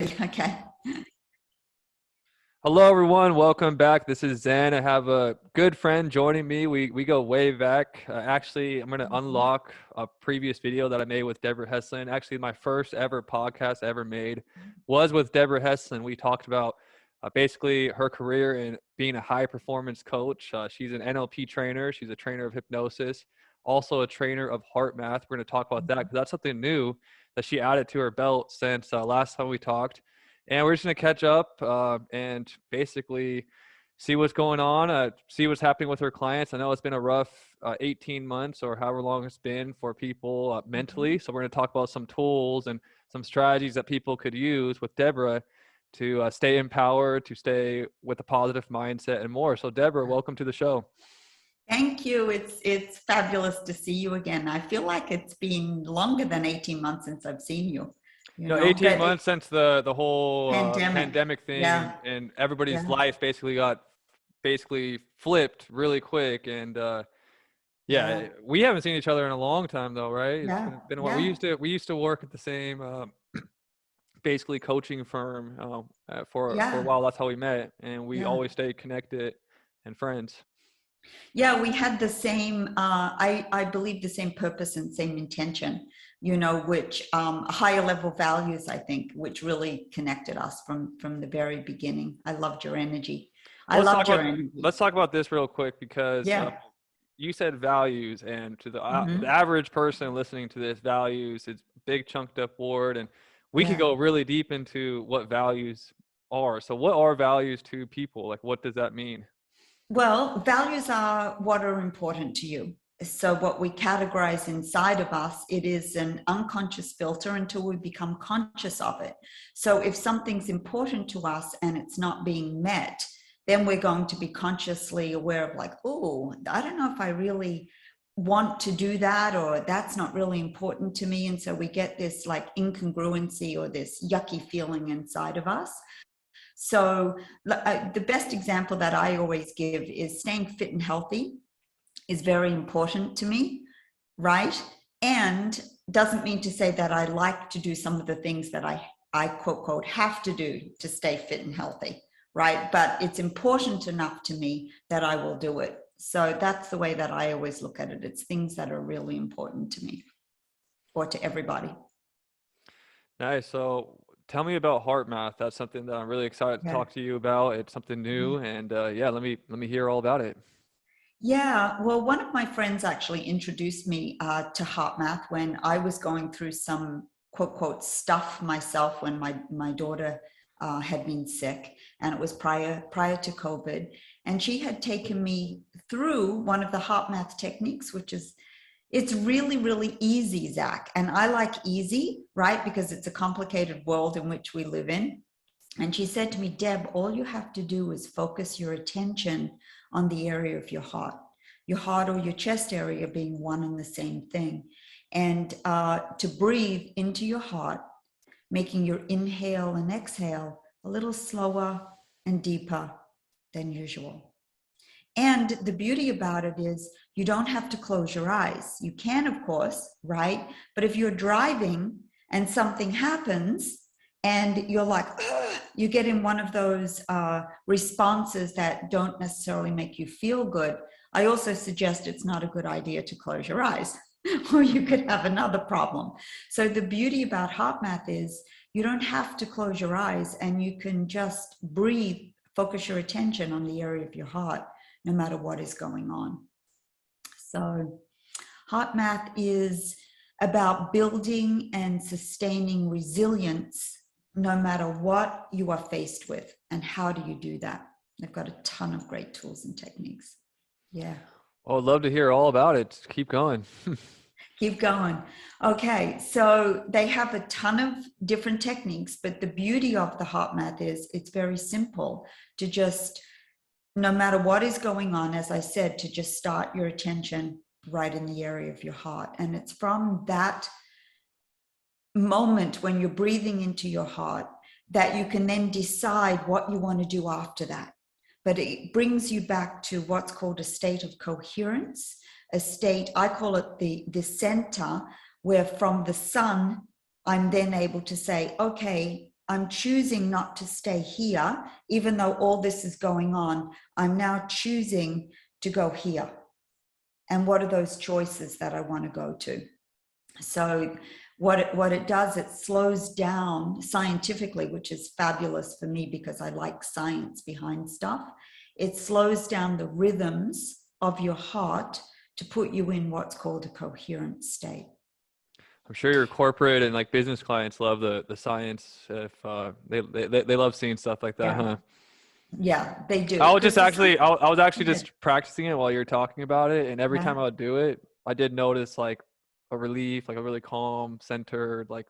Okay. Hello, everyone. Welcome back. This is Zen. I have a good friend joining me. We go way back. Actually, I'm going to unlock a previous video that I made with Debra Heslin. Actually, my first ever podcast I ever made was with Debra Heslin. We talked about basically her career in being a high performance coach. She's an NLP trainer. She's a trainer of hypnosis, also a trainer of Hearth Math. We're going to talk about that because that's something new that she added to her belt since last time we talked. And we're just going to catch up and basically see what's going on, see what's happening with her clients. I know it's been a rough 18 months or however long it's been for people mentally. So we're going to talk about some tools and some strategies that people could use with Debra to stay empowered, to stay with a positive mindset and more. So Debra, welcome to the show. Thank you. It's fabulous to see you again. I feel like it's been longer than 18 months since I've seen you. You know, 18 months since the whole pandemic thing, yeah. and everybody's life basically got flipped really quick. And we haven't seen each other in a long time though, right? It's been a while. We used to work at the same basically coaching firm for a while. That's how we met, and we always stayed connected and friends. Yeah, we had the same, I believe the same purpose and same intention, you know, which higher level values, I think, which really connected us from the very beginning. I loved your energy. Let's talk about this real quick because you said values, and to the average person listening to this, values, it's a big chunked up word, and we could go really deep into what values are. So what are values to people? Like, what does that mean? Well, values are what are important to you. So what we categorize inside of us, it is an unconscious filter until we become conscious of it. So if something's important to us and it's not being met, then we're going to be consciously aware of like, oh, I don't know if I really want to do that, or that's not really important to me. And so we get this like incongruency or this yucky feeling inside of us. So the best example that I always give is staying fit and healthy is very important to me, right? And doesn't mean to say that I like to do some of the things that I quote, quote, have to do to stay fit and healthy, right? But it's important enough to me that I will do it. So that's the way that I always look at it. It's things that are really important to me or to everybody. Nice. So tell me about Hearth Math. That's something that I'm really excited to talk to you about. It's something new, and let me hear all about it. Yeah, well, one of my friends actually introduced me to Hearth Math when I was going through some quote quote stuff myself when my daughter had been sick, and it was prior to COVID, and she had taken me through one of the Hearth Math techniques, which is it's really, really easy, Zach. And I like easy, right? Because it's a complicated world in which we live in. And she said to me, Deb, all you have to do is focus your attention on the area of your heart or your chest area being one and the same thing. And to breathe into your heart, making your inhale and exhale a little slower and deeper than usual. And the beauty about it is you don't have to close your eyes. You can, of course, right? But if you're driving and something happens and you're like, ugh, you get in one of those responses that don't necessarily make you feel good, I also suggest it's not a good idea to close your eyes or you could have another problem. So the beauty about Hearth Math is you don't have to close your eyes and you can just breathe, focus your attention on the area of your heart, no matter what is going on. So Hearth Math is about building and sustaining resilience no matter what you are faced with. And how do you do that? They've got a ton of great tools and techniques. Yeah. Well, I'd love to hear all about it. Keep going. Keep going. Okay, so they have a ton of different techniques, but the beauty of the Hearth Math is it's very simple to just, no matter what is going on, as I said, to just start your attention right in the area of your heart. And it's from that moment when you're breathing into your heart that you can then decide what you want to do after that. But it brings you back to what's called a state of coherence, a state, I call it the center, where from the sun, I'm then able to say, okay, I'm choosing not to stay here, even though all this is going on. I'm now choosing to go here. And what are those choices that I want to go to? So what it does, it slows down scientifically, which is fabulous for me because I like science behind stuff. It slows down the rhythms of your heart to put you in what's called a coherent state. I'm sure your corporate and like business clients love the science. If they love seeing stuff like that, Yeah. huh? Yeah, they do. I was just Because actually I was actually just practicing it while you were talking about it, and every yeah, time I would do it, I did notice like a relief, like a really calm, centered, like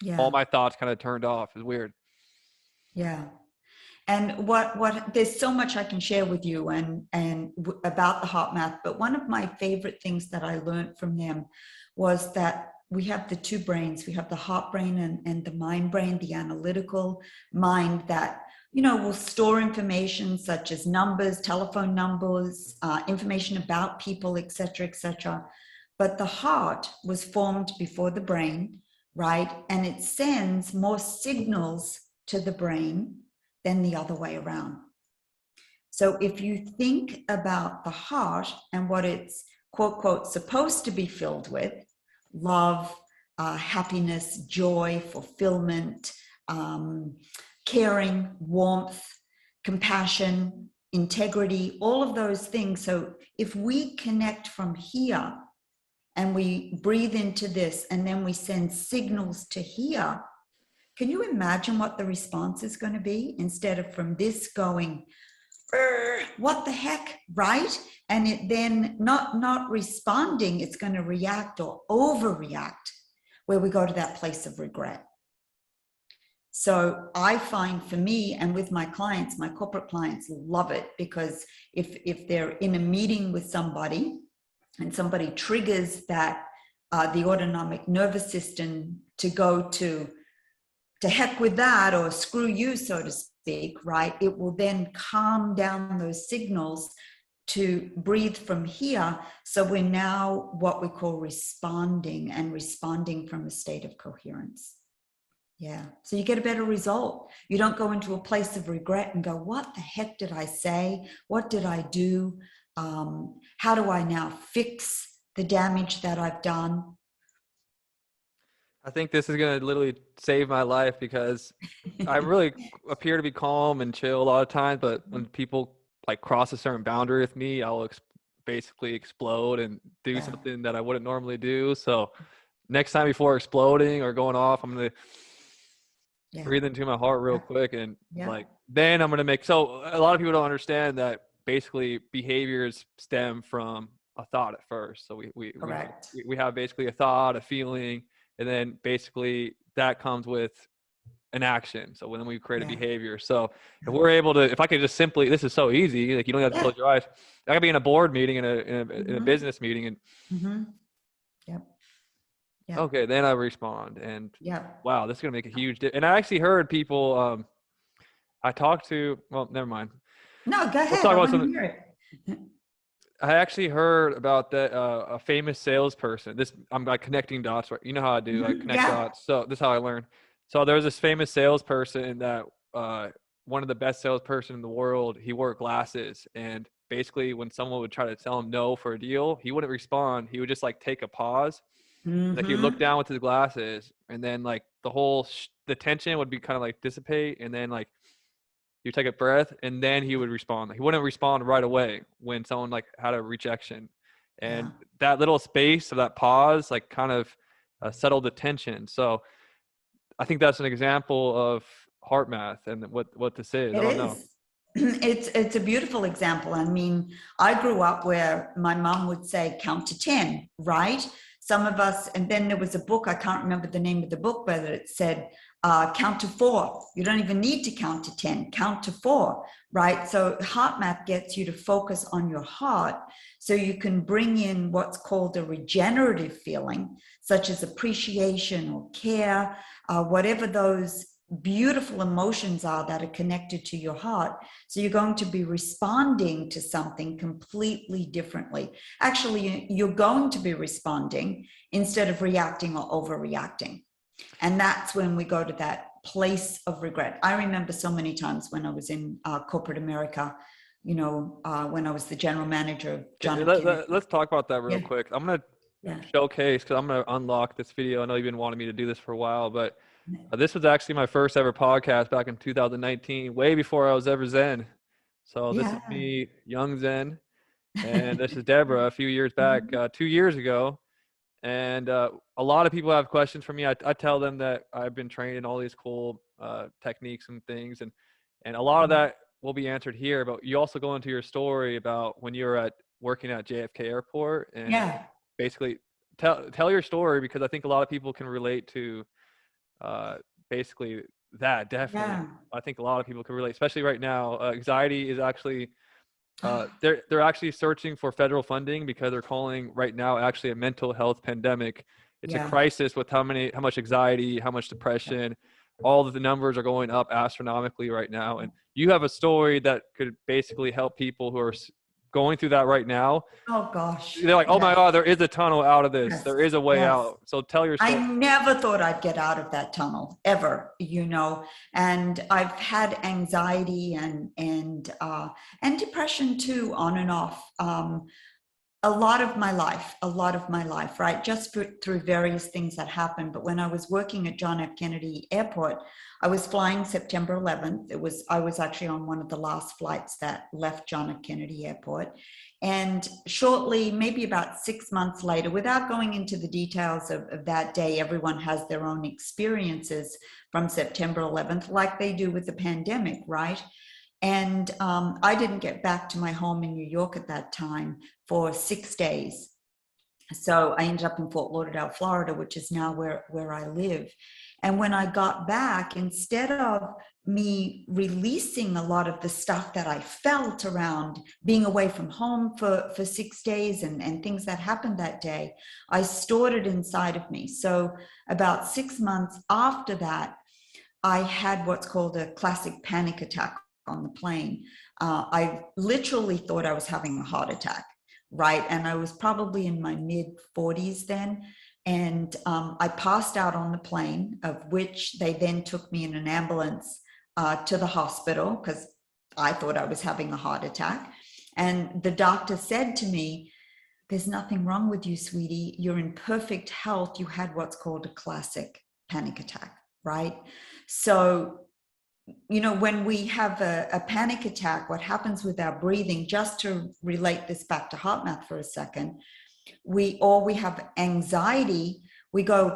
all yeah, my thoughts kind of turned off. It's weird. yeah. And what there's so much I can share with you about the Hearth Math, but one of my favorite things that I learned from them was that we have the two brains. We have the heart brain and the mind brain, the analytical mind that, will store information such as numbers, telephone numbers, information about people, etc., etc. But the heart was formed before the brain, right? And it sends more signals to the brain than the other way around. So if you think about the heart and what it's quote, quote, supposed to be filled with, love, happiness, joy, fulfillment, caring, warmth, compassion, integrity, all of those things. So if we connect from here and we breathe into this and then we send signals to here, can you imagine what the response is going to be instead of from this going, what the heck, right? And it then not responding, it's going to react or overreact, where we go to that place of regret. So I find for me and with my clients, my corporate clients love it, because if they're in a meeting with somebody and somebody triggers that the autonomic nervous system to go to heck with that, or screw you, so to speak, right? It will then calm down those signals to breathe from here. So we're now what we call responding, and responding from a state of coherence. Yeah. So you get a better result. You don't go into a place of regret and go, what the heck did I say? What did I do? How do I now fix the damage that I've done? I think this is going to literally save my life, because I really appear to be calm and chill a lot of times, but when people like cross a certain boundary with me, I'll basically explode and do something that I wouldn't normally do. So next time before exploding or going off, I'm going to breathe into my heart real quick, and like then I'm going to make, so a lot of people don't understand that basically behaviors stem from a thought at first. So we have basically a thought, a feeling, and then basically that comes with an action. So when we create a behavior. So if we're able to, if I could just simply, this is so easy, like you don't have to close your eyes. I could be in a board meeting, in a business meeting, and okay, then I respond, and wow, this is gonna make a huge difference. And I actually heard people, I talked to, well, never mind. No, go ahead. We'll talk about something. I actually heard about that a famous salesperson. I'm like connecting dots, right? You know how I do, like connect dots. So this is how I learned. So there was this famous salesperson that one of the best salesperson in the world. He wore glasses, and basically when someone would try to tell him no for a deal, he wouldn't respond. He would just like take a pause. Like he'd look down with his glasses, and then like the tension would be kind of like dissipate, and then like you take a breath, and then he would respond. He wouldn't respond right away when someone like had a rejection, and that little space of that pause like kind of settled the tension. So I think that's an example of heart math and what this is. I don't know. It's a beautiful example. I mean, I grew up where my mom would say count to 10, right? Some of us, and then there was a book, I can't remember the name of the book, but it said count to 4. You don't even need to count to 10, count to 4, right? So heart math gets you to focus on your heart, so you can bring in what's called a regenerative feeling, such as appreciation or care, whatever those beautiful emotions are that are connected to your heart. So you're going to be responding to something completely differently. Actually, you're going to be responding instead of reacting or overreacting. And that's when we go to that place of regret. I remember so many times when I was in corporate America, when I was the general manager of John F. Kennedy. Let's talk about that real Yeah, quick. I'm going to yeah, showcase, because I'm going to unlock this video. I know you've been wanting me to do this for a while, but yeah. this was actually my first ever podcast back in 2019, way before I was ever Zen. So this is Yeah. me, young Zen, and this is Debra a few years back, Mhm. 2 years ago. And a lot of people have questions for me. I tell them that I've been trained in all these cool techniques and things, and a lot of that will be answered here. But you also go into your story about when you were working at JFK Airport, and Yeah. basically tell your story, because I think a lot of people can relate to basically that. Definitely, Yeah. I think a lot of people can relate, especially right now. Anxiety is actually they're actually searching for federal funding, because they're calling right now actually a mental health pandemic. It's a Yeah. crisis with how much anxiety, how much depression. All of the numbers are going up astronomically right now, and you have a story that could basically help people who are going through that right now. Oh gosh. They're like, oh my Yes. God, there is a tunnel out of this. Yes. There is a way Yes. out. So tell your I story. never thought I'd get out of that tunnel ever, and I've had anxiety and depression too, on and off. A lot of my life, right? Just through various things that happened. But when I was working at John F. Kennedy Airport, I was flying September 11th. I was actually on one of the last flights that left John F. Kennedy Airport. And shortly, maybe about 6 months later, without going into the details of that day, everyone has their own experiences from September 11th, like they do with the pandemic, right? And I didn't get back to my home in New York at that time for 6 days. So I ended up in Fort Lauderdale, Florida, which is now where I live. And when I got back, instead of me releasing a lot of the stuff that I felt around being away from home for 6 days and things that happened that day, I stored it inside of me. So about 6 months after that, I had what's called a classic panic attack on the plane. I literally thought I was having a heart attack, right? And I was probably in my mid 40s then. And I passed out on the plane, of which they then took me in an ambulance to the hospital, because I thought I was having a heart attack. And the doctor said to me, "There's nothing wrong with you, sweetie. You're in perfect health. You had what's called a classic panic attack," right? So, when we have a panic attack, what happens with our breathing, just to relate this back to heart math for a second, we have anxiety, we go,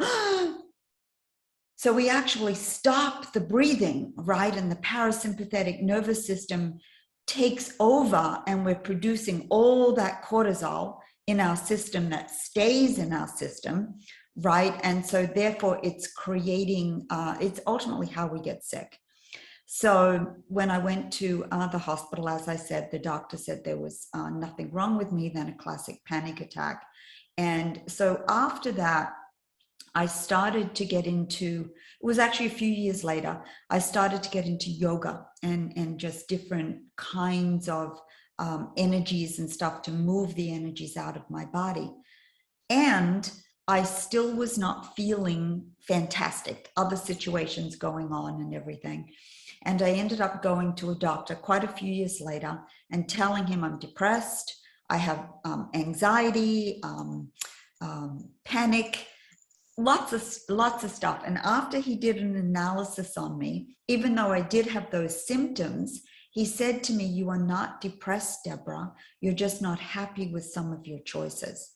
so we actually stop the breathing, right? And the parasympathetic nervous system takes over, and we're producing all that cortisol in our system that stays in our system, right? And so therefore it's creating, it's ultimately how we get sick. So when I went to the hospital, as I said, the doctor said there was nothing wrong with me than a classic panic attack. And so after that, I started to get into, it was actually a few years later, I started to get into yoga and just different kinds of energies and stuff to move the energies out of my body. And I still was not feeling fantastic, other situations going on and everything. And I ended up going to a doctor quite a few years later and telling him I'm depressed, I have anxiety, panic, lots of stuff. And after he did an analysis on me, even though I did have those symptoms, he said to me, "You are not depressed, Debra. You're just not happy with some of your choices.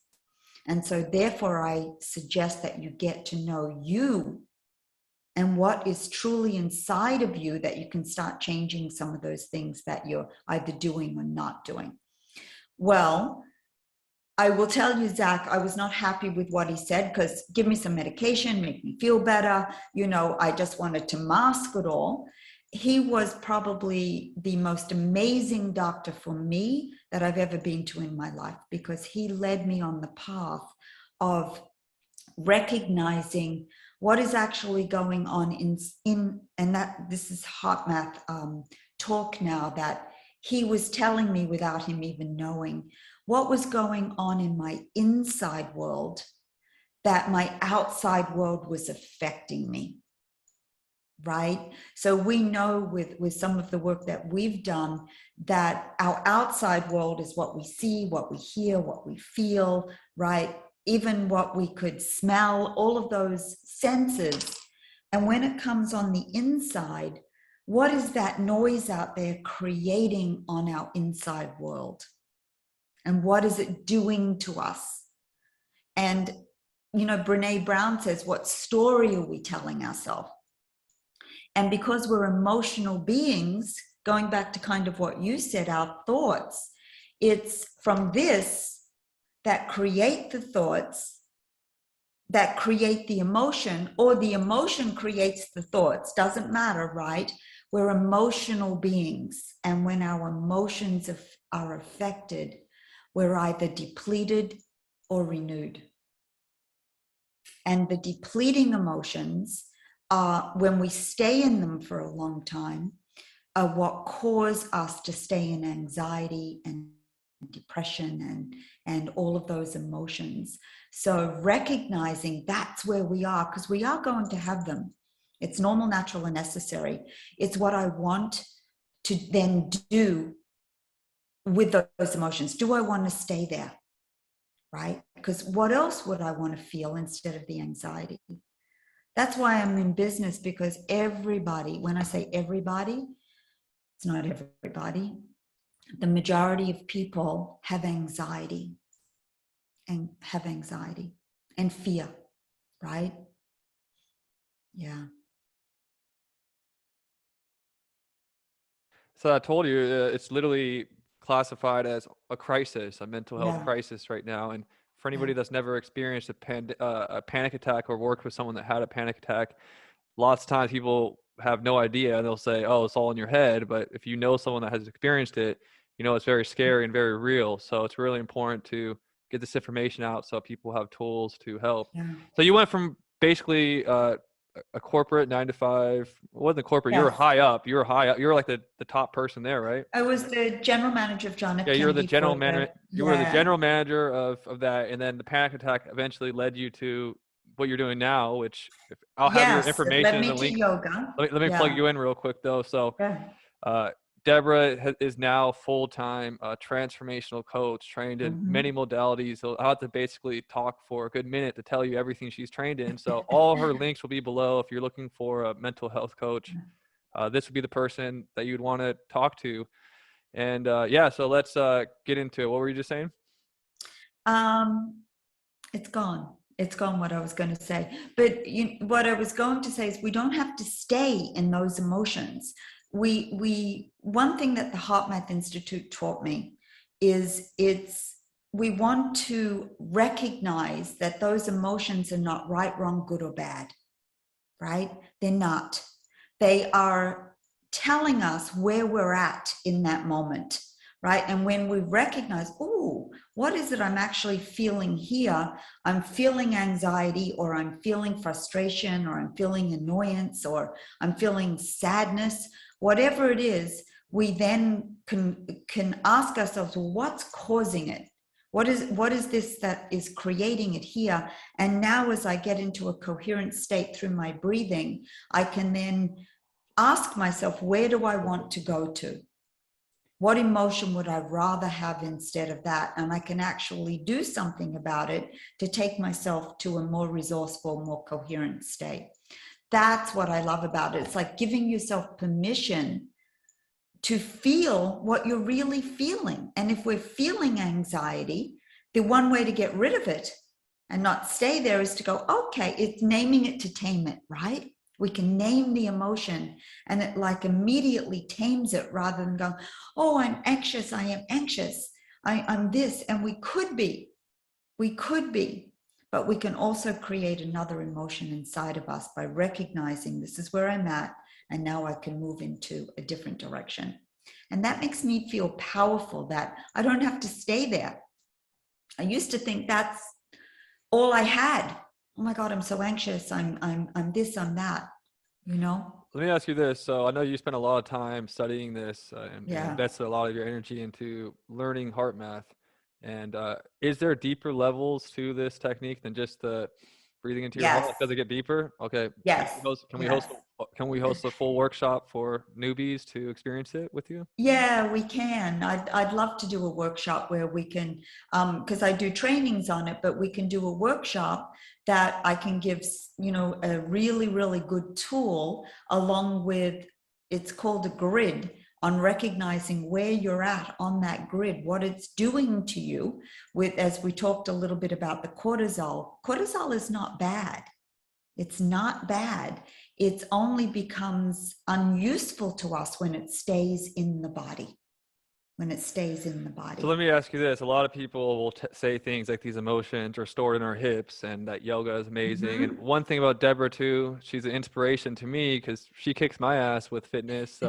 And so therefore, I suggest that you get to know you and what is truly inside of you, that you can start changing some of those things that you're either doing or not doing." Well, I will tell you, Zach, I was not happy with what he said, because give me some medication, make me feel better. I just wanted to mask it all. He was probably the most amazing doctor for me that I've ever been to in my life, because he led me on the path of recognizing what is actually going on and that this is heart math talk now, that he was telling me without him even knowing what was going on in my inside world, that my outside world was affecting me. right? So we know with some of the work that we've done that our outside world is what we see, what we hear, what we feel, right? Even what we could smell, all of those senses. And when it comes on the inside, what is that noise out there creating on our inside world? And what is it doing to us? And, you know, Brene Brown says, what story are we telling ourselves? And because we're emotional beings, going back to kind of what you said, our thoughts, it's from this that create the thoughts, that create the emotion, or the emotion creates the thoughts. Doesn't matter, right? We're emotional beings. And when our emotions are affected, we're either depleted or renewed. And the depleting emotions, when we stay in them for a long time, are what cause us to stay in anxiety and depression and all of those emotions. So recognizing that's where we are, because we are going to have them. It's normal, natural, and necessary. It's what I want to then do with those emotions. Do I want to stay there? Right? Because what else would I want to feel instead of the anxiety? That's why I'm in business, because everybody, when I say everybody, it's not everybody. The majority of people have anxiety and fear, right? Yeah. So I told you, it's literally classified as a crisis, a mental health Yeah. crisis right now. And for anybody Yeah. that's never experienced a panic attack or worked with someone that had a panic attack, lots of times people have no idea and they'll say, oh, it's all in your head. But if you know someone that has experienced it, you know it's very scary and very real. So it's really important to get this information out so people have tools to help. Yeah. So you went from basically a corporate 9 to 5. It wasn't corporate. You were Yes. high up. You were high up. You were like the top person there, right? I was the general manager of John F. Yeah, you were the Kennedy general for manager. You were the yeah. general manager of that, and then the panic attack eventually led you to what you're doing now. Which I'll have your Yes. It information led in me the to link. yoga. Let me plug Yeah. you in real quick though. So, Yeah. uh, Debra is now full-time transformational coach, trained in Mm-hmm. many modalities. So I'll have to basically talk for a good minute to tell you everything she's trained in. So all her links will be below if you're looking for a mental health coach. This would be the person that you'd want to talk to. And yeah, so let's get into it. What were you just saying? Um, it's gone. It's gone what I was going to say. But what I was going to say is we don't have to stay in those emotions. One thing that the Hearth Math Institute taught me is we want to recognize that those emotions are not right, wrong, good, or bad, right? They're not. They are telling us where we're at in that moment, right? And when we recognize, oh, what is it I'm actually feeling here? I'm feeling anxiety, or I'm feeling frustration, or I'm feeling annoyance, or I'm feeling sadness, whatever it is, we then can ask ourselves, well, what's causing it? What is this that is creating it here? And now as I get into a coherent state through my breathing, I can then ask myself, where do I want to go to? What emotion would I rather have instead of that? And I can actually do something about it to take myself to a more resourceful, more coherent state. That's what I love about it. It's like giving yourself permission to feel what you're really feeling. And if we're feeling anxiety, the one way to get rid of it and not stay there is to go, okay, it's naming it to tame it, right? We can name the emotion and it like immediately tames it rather than going, oh, I'm anxious, I am anxious, I'm this. And we could be, but we can also create another emotion inside of us by recognizing this is where I'm at, and now I can move into a different direction. And that makes me feel powerful, that I don't have to stay there. I used to think that's all I had. Oh my God, I'm so anxious. I'm this, I'm that, you know? Let me ask you this. So I know you spent a lot of time studying this and Yeah. invested a lot of your energy into learning heart math. And is there deeper levels to this technique than just the breathing into your heart? Yes. Like, does it get deeper? Okay. Yes. Yes. Can we host a full workshop for newbies to experience it with you? Yeah, we can. I'd love to do a workshop where we can, because I do trainings on it, but we can do a workshop that I can give, a really, really good tool along with, it's called a grid, on recognizing where you're at on that grid, what it's doing to you with, as we talked a little bit about the cortisol. Cortisol is not bad. It's not bad. It only becomes unuseful to us when it stays in the body. When it stays in the body. So let me ask you this. A lot of people will say things like these emotions are stored in our hips and that yoga is amazing. And one thing about Debra too, she's an inspiration to me because she kicks my ass with fitness.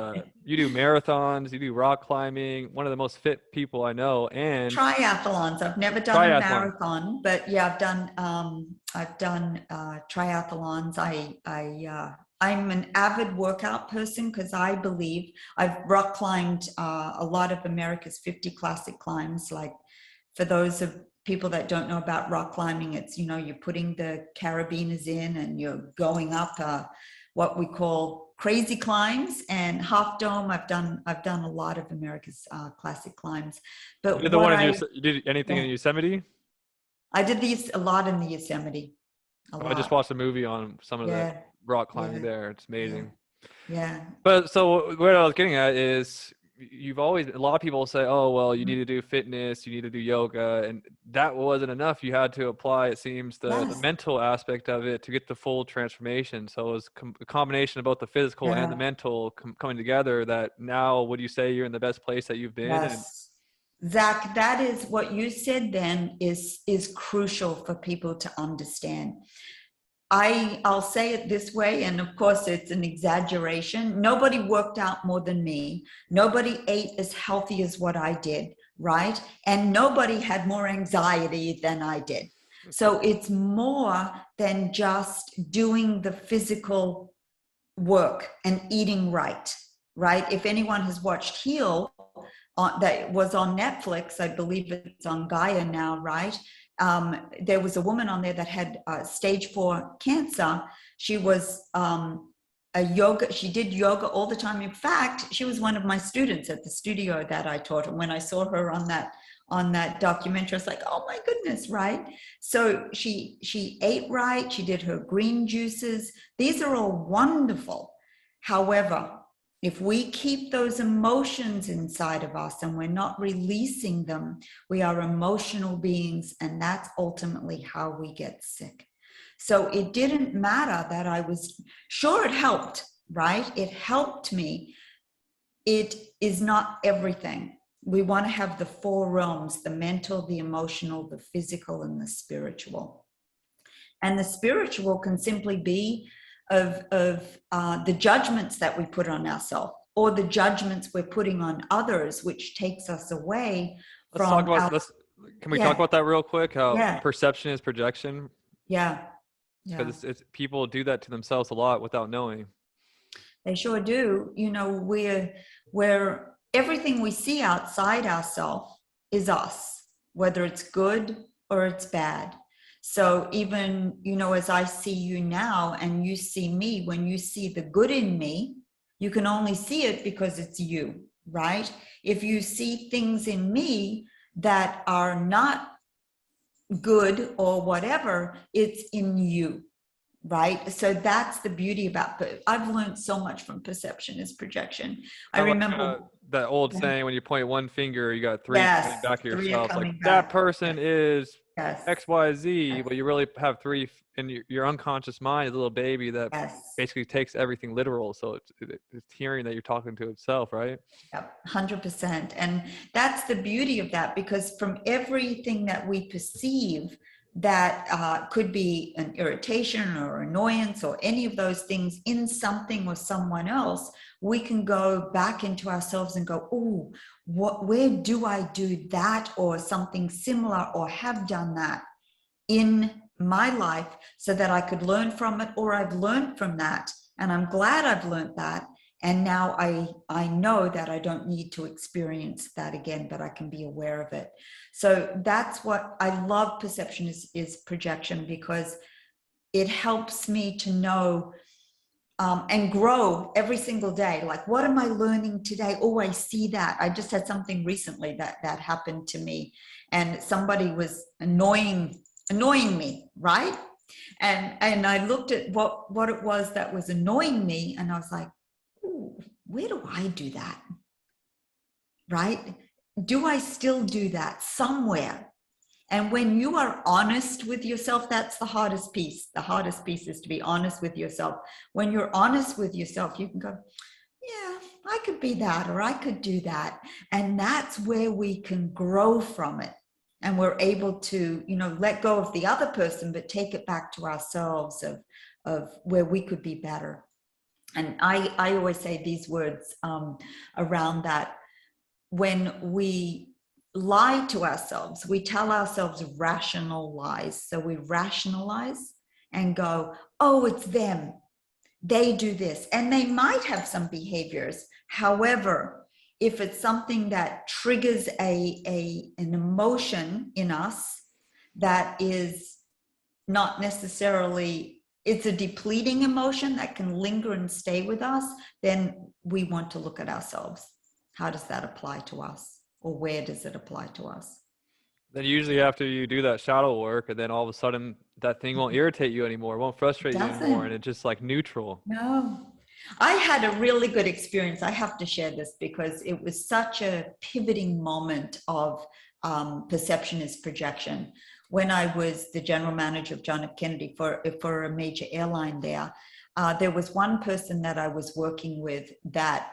You do marathons, you do rock climbing, one of the most fit people I know. And triathlons. I've never done a marathon, but yeah, I've done triathlons. I'm an avid workout person because I believe I've rock climbed a lot of America's 50 classic climbs. Like, for those of people that don't know about rock climbing, it's, you're putting the carabiners in and you're going up what we call crazy climbs. And Half Dome, I've done a lot of America's classic climbs. But you did anything in Yosemite? I did these a lot in the Yosemite. I just watched a movie on some of the rock climbing there. It's amazing. Yeah. But so what I was getting at is a lot of people say, oh, well, you need to do fitness, you need to do yoga. And that wasn't enough. You had to apply, it seems, the mental aspect of it to get the full transformation. So it was a combination of both the physical and the mental coming together that now, would you say you're in the best place that you've been? Yes. Zach, that is what you said then is crucial for people to understand. I'll say it this way, and of course it's an exaggeration. Nobody worked out more than me. Nobody ate as healthy as what I did, right? And nobody had more anxiety than I did. So it's more than just doing the physical work and eating right? If anyone has watched Heal, that was on Netflix, I believe it's on Gaia now, right? There was a woman on there that had stage 4 cancer. She was she did yoga all the time. In fact, she was one of my students at the studio that I taught. And when I saw her on that documentary, I was like, oh my goodness, right? So she ate right. She did her green juices. These are all wonderful. However, if we keep those emotions inside of us and we're not releasing them, we are emotional beings, and that's ultimately how we get sick. So it didn't matter that I was sure, it helped, right? It helped me. It is not everything. We want to have the 4 realms: the mental, the emotional, the physical, and the spiritual. And the spiritual can simply be of the judgments that we put on ourselves, or the judgments we're putting on others, which takes us away from. Can we talk about that real quick? How perception is projection? Yeah. Because it's people do that to themselves a lot without knowing. They sure do. We're everything we see outside ourselves is us, whether it's good or it's bad. So even, as I see you now and you see me, when you see the good in me, you can only see it because it's you, right? If you see things in me that are not good or whatever, it's in you, right? So that's the beauty about it. I've learned so much from perception is projection. I remember that old saying, when you point one finger, you got 3 coming back at yourself. Like, that person is XYZ, but you really have 3 in your unconscious mind is a little baby that basically takes everything literal. So it's hearing that you're talking to itself, right? Yep, 100%. And that's the beauty of that, because from everything that we perceive that could be an irritation or annoyance or any of those things in something or someone else, we can go back into ourselves and go, oh, where do I do that or something similar, or have done that in my life, so that I could learn from it, or I've learned from that and I'm glad I've learned that. And now I know that I don't need to experience that again, but I can be aware of it. So that's what I love. Perception is projection, because it helps me to know and grow every single day. Like, what am I learning today? Oh, I see that. I just had something recently that happened to me, and somebody was annoying me, right? And I looked at what it was that was annoying me, and I was like, ooh, where do I do that? Right? Do I still do that somewhere? And when you are honest with yourself, that's the hardest piece. The hardest piece is to be honest with yourself. When you're honest with yourself, you can go, yeah, I could be that, or I could do that. And that's where we can grow from it. And we're able to, let go of the other person, but take it back to ourselves of where we could be better. And I always say these words around that. When we lie to ourselves, we tell ourselves rational lies. So we rationalize and go, oh, it's them. They do this. And they might have some behaviors. However, if it's something that triggers an emotion in us that is not necessarily, it's a depleting emotion that can linger and stay with us, then we want to look at ourselves. How does that apply to us? Or where does it apply to us? Then usually after you do that shadow work, and then all of a sudden that thing won't irritate you anymore, won't frustrate you anymore, and it's just like neutral. No. I had a really good experience. I have to share this because it was such a pivoting moment of perception is projection. When I was the general manager of John F. Kennedy for a major airline there was one person that I was working with that,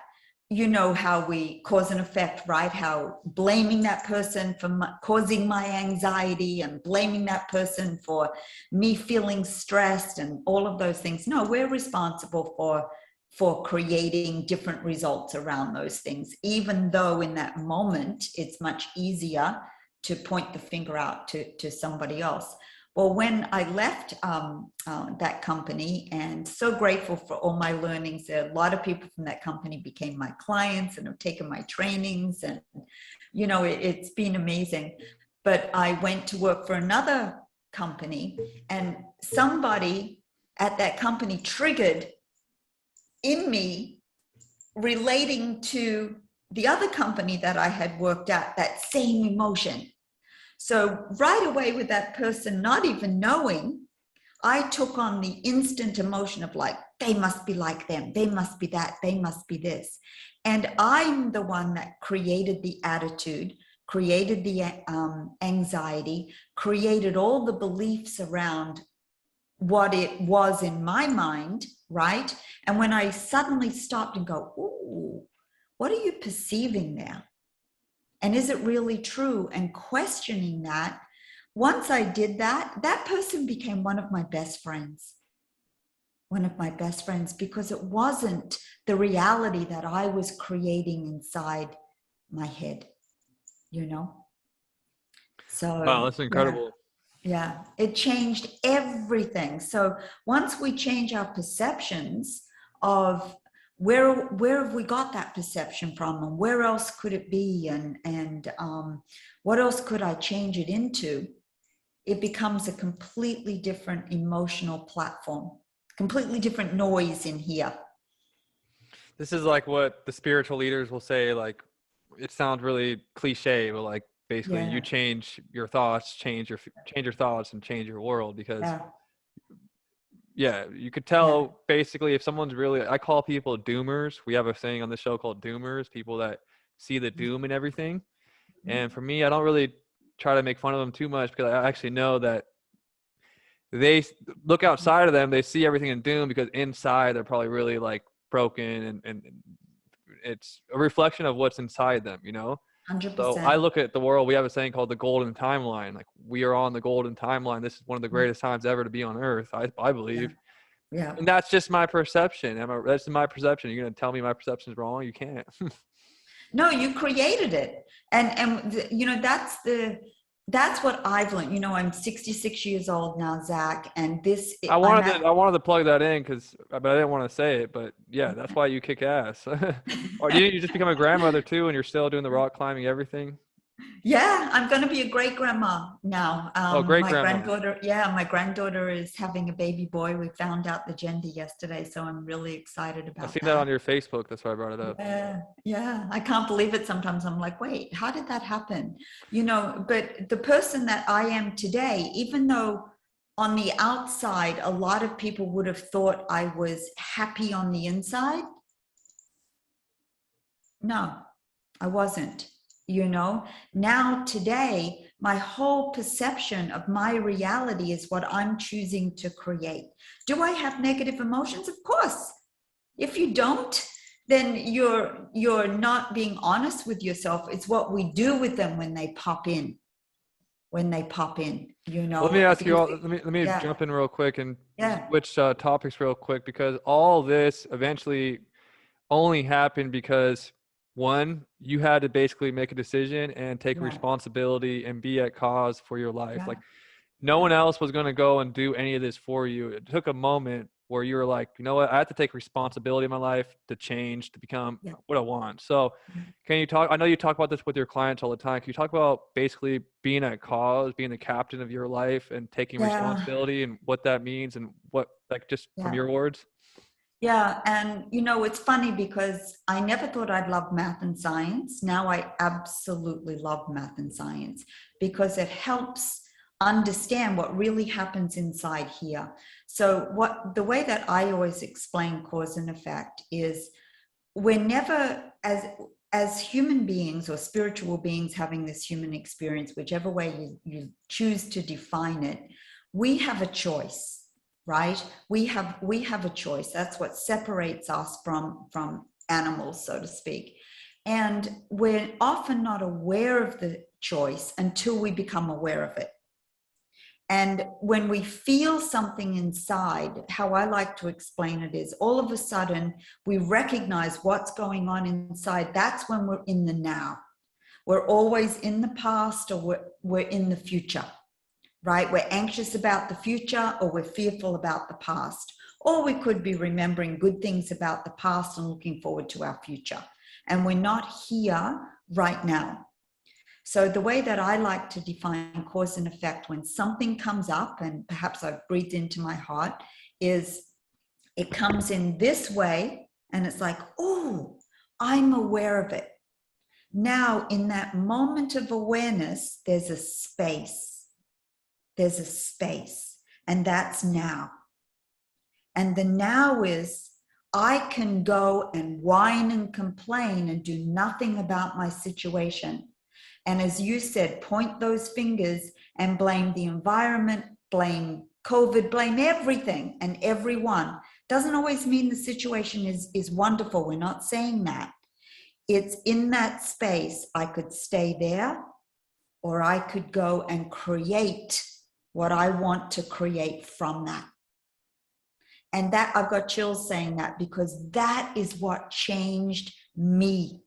how we cause and effect, right? How blaming that person for causing my anxiety and blaming that person for me feeling stressed and all of those things. No, we're responsible for creating different results around those things, even though in that moment it's much easier to point the finger out to somebody else. Well, when I left that company, and so grateful for all my learnings, a lot of people from that company became my clients and have taken my trainings, and it's been amazing. But I went to work for another company, and somebody at that company triggered in me relating to the other company that I had worked at, that same emotion. So right away with that person not even knowing, I took on the instant emotion of like, they must be like them, they must be that, they must be this. And I'm the one that created the attitude, created the anxiety, created all the beliefs around what it was in my mind, right? And when I suddenly stopped and go, ooh, what are you perceiving there? And is it really true? And questioning that, once I did that, that person became one of my best friends. One of my best friends, because it wasn't the reality that I was creating inside my head, So, Wow, that's incredible. Yeah, it changed everything. So once we change our perceptions of where have we got that perception from, and where else could it be, and what else could I change it into, it becomes a completely different emotional platform, completely different noise in here. This is like what the spiritual leaders will say, like, it sounds really cliche, but like basically you change your thoughts, change your thoughts and change your world, because you could tell basically if someone's really, I call people doomers. We have a saying on the show called doomers, people that see the doom in everything. And for me, I don't really try to make fun of them too much, because I actually know that they look outside of them, they see everything in doom, because inside they're probably really like broken, and it's a reflection of what's inside them, 100%. So I look at the world, we have a saying called the golden timeline. Like, we are on the golden timeline. This is one of the greatest times ever to be on earth, I believe. Yeah. And that's just my perception. That's my perception. You're going to tell me my perception is wrong? You can't. No, you created it. And that's what I've learned. I'm 66 years old now, Zach, and I wanted to plug that in, but I didn't want to say it, but yeah, that's why you kick ass. Or do you just become a grandmother too, and you're still doing the rock climbing, everything? Yeah, I'm going to be a great grandma now. Oh, great My grandma. granddaughter, my granddaughter is having a baby boy. We found out the gender yesterday, so I'm really excited I've about seen that on that. your Facebook. That's why I brought it up. Yeah, yeah. I can't believe it. Sometimes I'm like, wait, how did that happen? But the person that I am today, even though on the outside, a lot of people would have thought I was happy on the inside, no, I wasn't. Now today, my whole perception of my reality is what I'm choosing to create. Do I have negative emotions? Of course. If you don't, then you're not being honest with yourself. It's what we do with them when they pop in. When they pop in, Let me ask you because all. Let me yeah, jump in real quick and yeah, switch topics real quick because all this eventually only happened because one, you had to basically make a decision and take yeah, responsibility and be at cause for your life. yeah, Like no yeah, one else was going to go and do any of this for you. It took a moment where you were like, you know what, I have to take responsibility in my life to change, to become yeah, what I want. So yeah. can you talk, I know you talk about this with your clients all the time. Can you talk about basically being at cause, being the captain of your life and taking Yeah. responsibility and what that means and what, like just from Yeah. your words? Yeah, and it's funny because I never thought I'd love math and science. Now I absolutely love math and science because it helps understand what really happens inside here. So the way that I always explain cause and effect is we're never as human beings or spiritual beings having this human experience, whichever way you choose to define it, we have a choice, right? We have a choice. That's what separates us from animals, so to speak. And we're often not aware of the choice until we become aware of it. And when we feel something inside, how I like to explain it is all of a sudden we recognize what's going on inside. That's when we're in the now. We're always in the past or we're in the future, right? We're anxious about the future or we're fearful about the past. Or we could be remembering good things about the past and looking forward to our future. And we're not here right now. So the way that I like to define cause and effect when something comes up, and perhaps I've breathed into my heart, is it comes in this way and it's like, oh, I'm aware of it. Now, in that moment of awareness, there's a space. There's a space, and that's now. And the now is I can go and whine and complain and do nothing about my situation. And as you said, point those fingers and blame the environment, blame COVID, blame everything and everyone. Doesn't always mean the situation is wonderful. We're not saying that. It's in that space. I could stay there or I could go and create what I want to create from that. And that I've got chills saying that because that is what changed me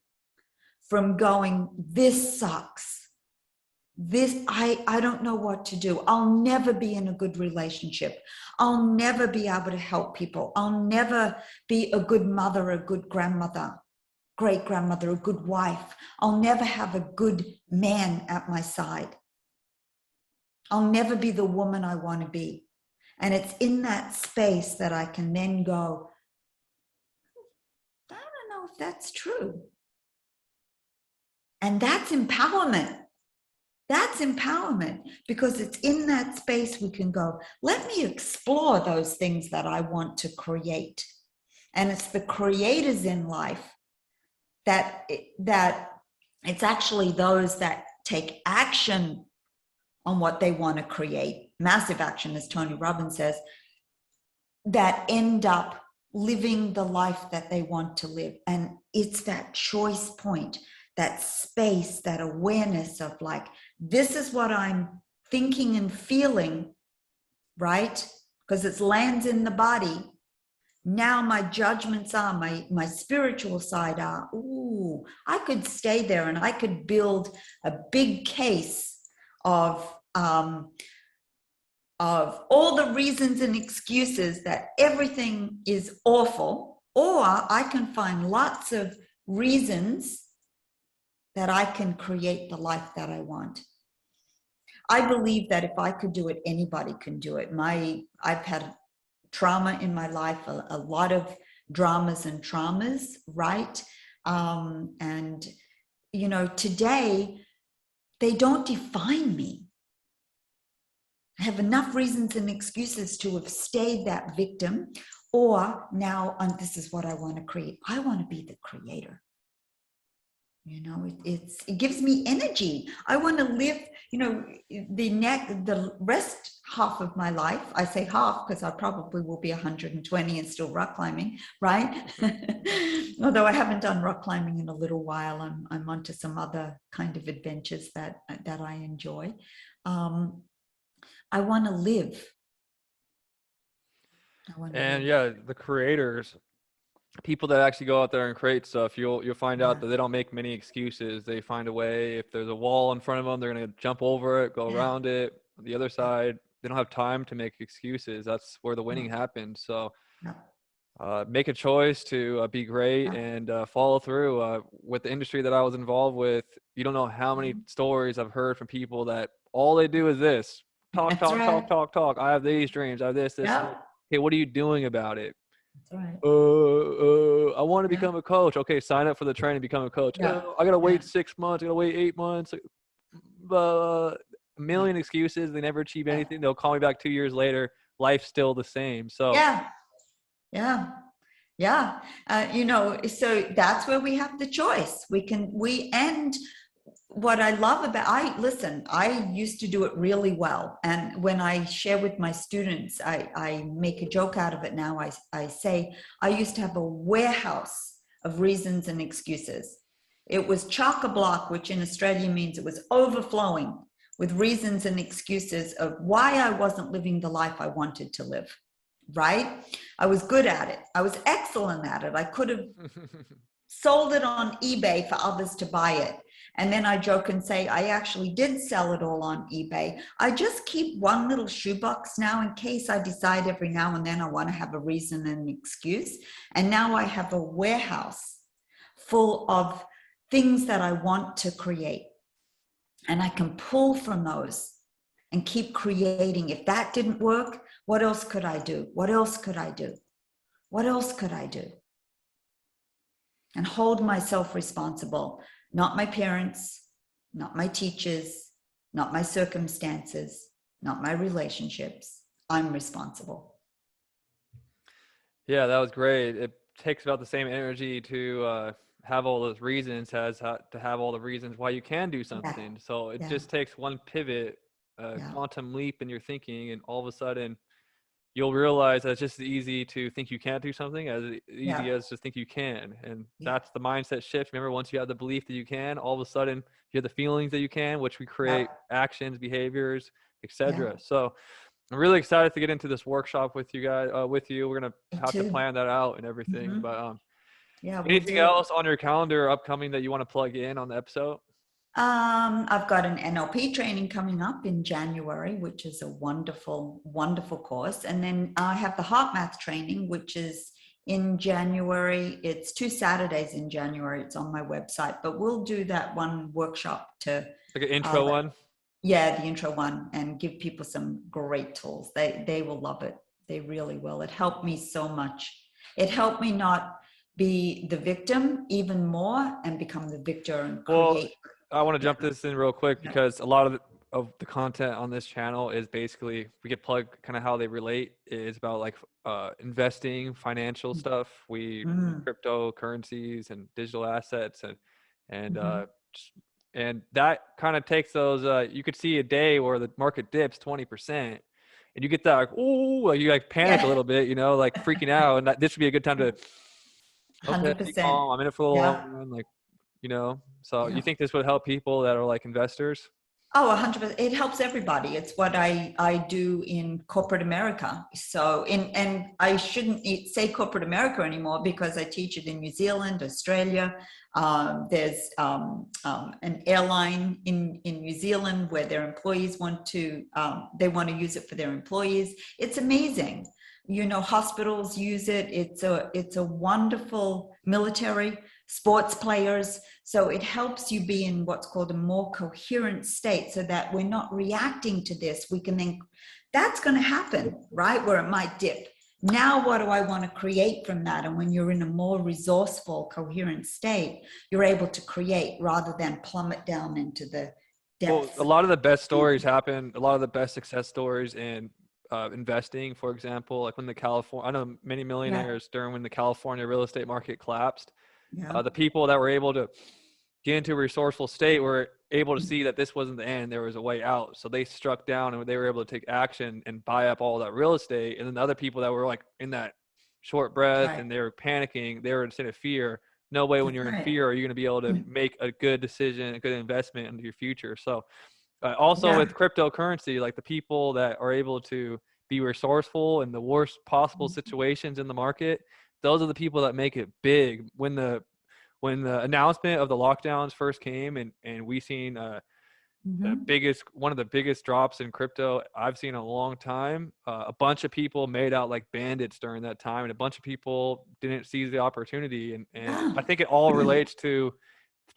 from going, this sucks. I don't know what to do. I'll never be in a good relationship. I'll never be able to help people. I'll never be a good mother, a good grandmother, great grandmother, a good wife. I'll never have a good man at my side. I'll never be the woman I want to be. And it's in that space that I can then go, I don't know if that's true. And that's empowerment. That's empowerment because it's in that space we can go, let me explore those things that I want to create. And it's the creators in life that it's actually those that take action on what they want to create, massive action, as Tony Robbins says, that end up living the life that they want to live. And it's that choice point, that space, that awareness of like, this is what I'm thinking and feeling, right? Because it lands in the body. Now my judgments are, my spiritual side are, ooh, I could stay there and I could build a big case of all the reasons and excuses that everything is awful, or I can find lots of reasons that I can create the life that I want. I believe that if I could do it, anybody can do it. I've had trauma in my life, a lot of dramas and traumas, right? And, you know, today, they don't define me. I have enough reasons and excuses to have stayed that victim, or now, and this is what I want to create. I want to be the creator. You know, it gives me energy. I want to live, you know, the rest half of my life. I say half because I probably will be 120 and still rock climbing, right? Although I haven't done rock climbing in a little while. I'm onto some other kind of adventures that I enjoy. I want to live. And yeah, the creators, people that actually go out there and create stuff, you'll find out that they don't make many excuses. They find a way. If there's a wall in front of them, they're going to jump over it, go around it. On the other side, they don't have time to make excuses. That's where the winning happens. So make a choice to be great and follow through. With the industry that I was involved with, you don't know how many stories I've heard from people that all they do is this. Talk. I have these dreams. I have this. Okay, what are you doing about it? That's right. I want to become a coach. Okay, sign up for the training, become a coach. I gotta wait 6 months. I gotta wait 8 months. A million excuses. They never achieve anything. They'll call me back 2 years later. Life's still the same. So you know, so that's where we have the choice. What I love about, I used to do it really well. And when I share with my students, I make a joke out of it now. I say, I used to have a warehouse of reasons and excuses. It was chock-a-block, which in Australia means it was overflowing with reasons and excuses of why I wasn't living the life I wanted to live, right? I was good at it. I was excellent at it. I could have sold it on eBay for others to buy it. And then I joke and say, I actually did sell it all on eBay. I just keep one little shoebox now in case I decide every now and then I want to have a reason and an excuse. And now I have a warehouse full of things that I want to create. And I can pull from those and keep creating. If that didn't work, what else could I do? What else could I do? What else could I do? And hold myself responsible. Not my parents, not my teachers, not my circumstances, not my relationships. I'm responsible. Yeah, that was great. It takes about the same energy to have all those reasons as to have all the reasons why you can do something. So it just takes one pivot, quantum leap in your thinking, and all of a sudden you'll realize that it's just as easy to think you can't do something as easy as to think you can. And that's the mindset shift. Remember, once you have the belief that you can, all of a sudden you have the feelings that you can, which we create actions, behaviors, etc. So I'm really excited to get into this workshop with you guys, with you. We're going to have to plan that out and everything. But anything else on your calendar upcoming that you want to plug in on the episode? I've got an NLP training coming up in January, which is a wonderful, wonderful course. And then I have the Hearth Math training, which is in January. It's 2 Saturdays in January. It's on my website, but we'll do that one workshop to like an intro one. Yeah, the intro one, and give people some great tools. They will love it. They really will. It helped me so much. It helped me not be the victim even more and become the victor and create. I want to jump this in real quick because a lot of the content on this channel is basically, we could plug kind of how they relate, is about like investing, financial stuff, cryptocurrencies and digital assets and that kind of takes those, you could see a day where the market dips 20% and you get that like, oh, you like panic a little bit, you know, like freaking out. And this would be a good time to, 100%. be calm. I'm in it for the long run, like, you know. So you think this would help people that are like investors? Oh, 100%. It helps everybody. It's what I do in corporate America. So and I shouldn't say corporate America anymore because I teach it in New Zealand, Australia. There's an airline in New Zealand where their employees want to use it for their employees. It's amazing. You know, hospitals use it. It's a wonderful military. sports players. So it helps you be in what's called a more coherent state, so that we're not reacting to this. We can then, that's going to happen, right? Where it might dip. Now, what do I want to create from that? And when you're in a more resourceful, coherent state, you're able to create rather than plummet down into the depths. Well, a lot of the best stories happen. A lot of the best success stories in investing, for example, like when I know many millionaires during when the California real estate market collapsed. Yeah. The people that were able to get into a resourceful state were able to see that this wasn't the end. There was a way out. So they struck down and they were able to take action and buy up all that real estate. And then the other people that were like in that short breath and they were panicking, they were in a state of fear. No way when you're in fear are you going to be able to make a good decision, a good investment into your future. So also with cryptocurrency, like the people that are able to be resourceful in the worst possible situations in the market, those are the people that make it big. When the announcement of the lockdowns first came and we seen one of the biggest drops in crypto I've seen in a long time, a bunch of people made out like bandits during that time, and a bunch of people didn't seize the opportunity. And I think it all relates to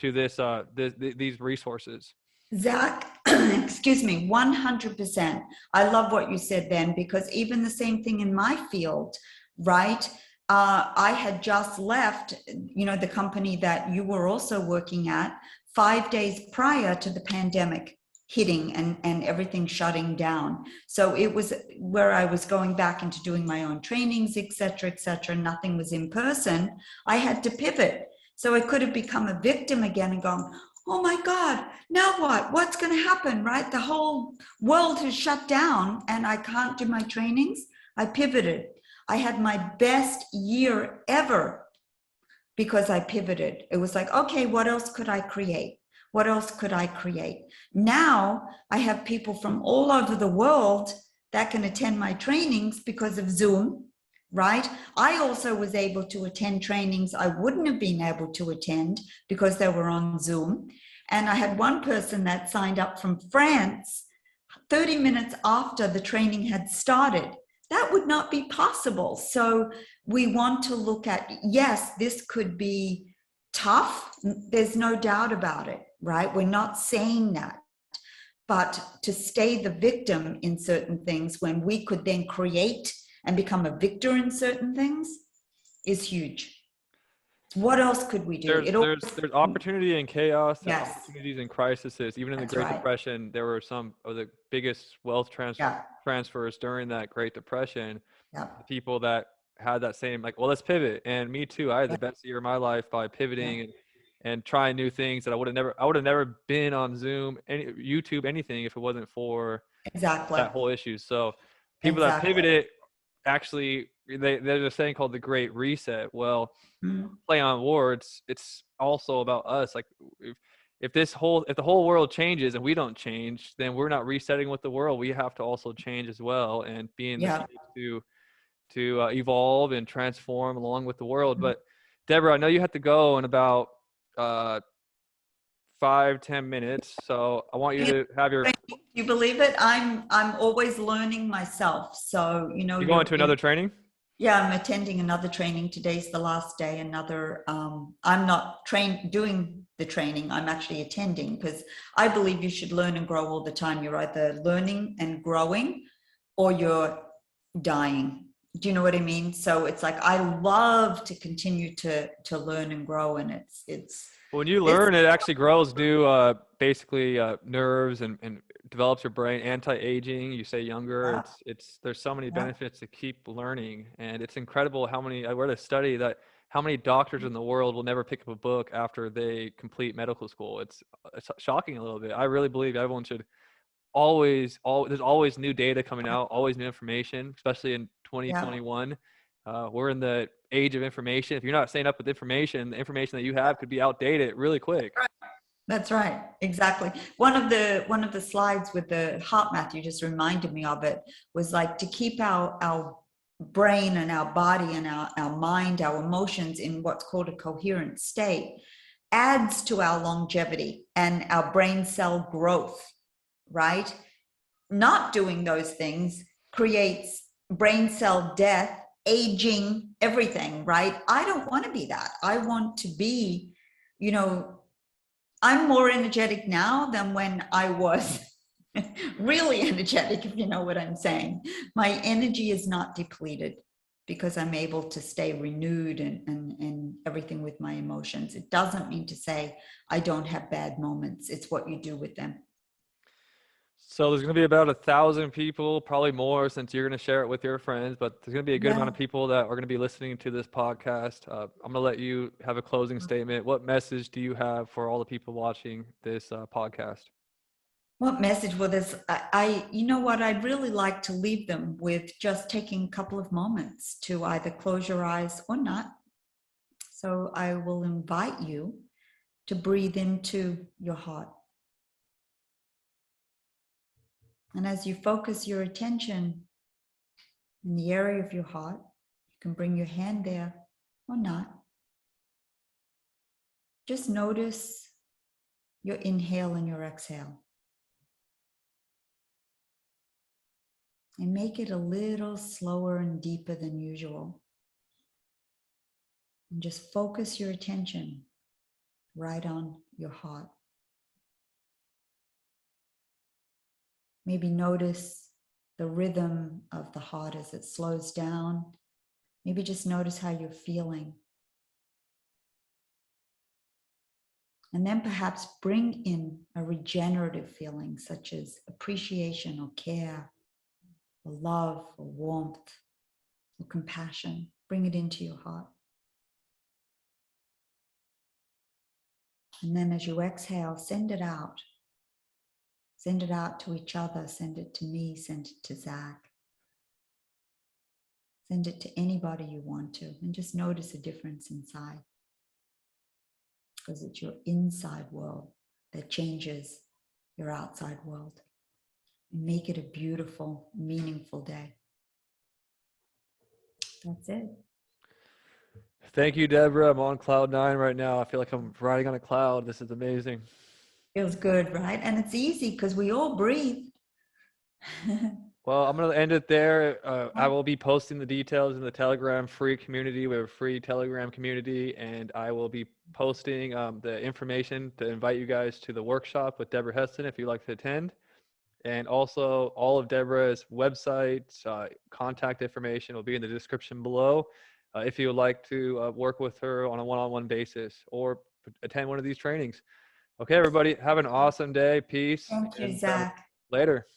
these resources. Zach, excuse me, 100%. I love what you said then, because even the same thing in my field, right? I had just left, the company that you were also working at 5 days prior to the pandemic hitting and everything shutting down. So it was where I was going back into doing my own trainings, et cetera, nothing was in person. I had to pivot. So I could have become a victim again and gone, oh my God, now what? What's going to happen, right? The whole world has shut down and I can't do my trainings. I pivoted. I had my best year ever because I pivoted. It was like, okay, what else could I create? What else could I create? Now I have people from all over the world that can attend my trainings because of Zoom, right? I also was able to attend trainings I wouldn't have been able to attend because they were on Zoom. And I had one person that signed up from France 30 minutes after the training had started. That would not be possible. So we want to look at, yes, this could be tough. There's no doubt about it, right? We're not saying that. But to stay the victim in certain things when we could then create and become a victor in certain things is huge. What else could we do? There's opportunity in chaos. There's Yes. opportunities in crises. Even in the Great Depression, there were some of the biggest wealth transfers during that Great Depression. The people that had that same, like, well, let's pivot. And me too. I had the best year of my life by pivoting and trying new things that I would have never been on Zoom, YouTube, anything if it wasn't for that whole issue. So people that pivoted, actually, there's a saying called the Great Reset. Well, play on words, it's also about us. Like if the whole world changes and we don't change, then we're not resetting with the world. We have to also change as well and be in the state to evolve and transform along with the world. But Debra, I know you have to go in about 5-10 minutes, so I want you to have your. You believe it? I'm always learning myself. So you're going to another training. Yeah, I'm attending another training. Today's the last day. I'm not doing the training. I'm actually attending because I believe you should learn and grow all the time. You're either learning and growing or you're dying. Do you know what I mean? So it's like, I love to continue to learn and grow. And it's when you learn, it actually grows new, basically nerves and develops your brain, anti-aging. You stay younger. There's so many benefits to keep learning, and it's incredible how many. I read a study that how many doctors in the world will never pick up a book after they complete medical school. It's shocking a little bit. I really believe everyone should there's always new data coming out, always new information, especially in 2021. We're in the age of information. If you're not staying up with information, the information that you have could be outdated really quick. That's right. Exactly. One of the slides with the Hearth Math, you just reminded me of it, was like to keep our brain and our body and our mind, our emotions in what's called a coherent state adds to our longevity and our brain cell growth, right? Not doing those things creates brain cell death, aging, everything, right? I don't want to be that. I want to be, you know, I'm more energetic now than when I was really energetic, if you know what I'm saying. My energy is not depleted because I'm able to stay renewed and everything with my emotions. It doesn't mean to say I don't have bad moments. It's what you do with them. So there's going to be about 1,000 people, probably more, since you're going to share it with your friends. But there's going to be a good amount Yeah. of people that are going to be listening to this podcast. I'm going to let you have a closing statement. What message do you have for all the people watching this podcast? What message will this, you know what, I'd really like to leave them with just taking a couple of moments to either close your eyes or not. So I will invite you to breathe into your heart. And as you focus your attention in the area of your heart, you can bring your hand there or not. Just notice your inhale and your exhale. And make it a little slower and deeper than usual. And just focus your attention right on your heart. Maybe notice the rhythm of the heart as it slows down. Maybe just notice how you're feeling. And then perhaps bring in a regenerative feeling such as appreciation or care or love or warmth or compassion. Bring it into your heart. And then as you exhale, send it out. Send it out to each other. Send it to me. Send it to Zach. Send it to anybody you want to. And just notice a difference inside. Because it's your inside world that changes your outside world. And make it a beautiful, meaningful day. That's it. Thank you, Debra. I'm on cloud 9 right now. I feel like I'm riding on a cloud. This is amazing. Feels good, right? And it's easy because we all breathe. Well, I'm going to end it there. I will be posting the details in the Telegram free community. We have a free Telegram community, and I will be posting the information to invite you guys to the workshop with Debra Heslin if you'd like to attend. And also all of Debra's websites, contact information will be in the description below if you would like to work with her on a one-on-one basis or attend one of these trainings. Okay, everybody, have an awesome day. Peace. Thank you, And Zach. later.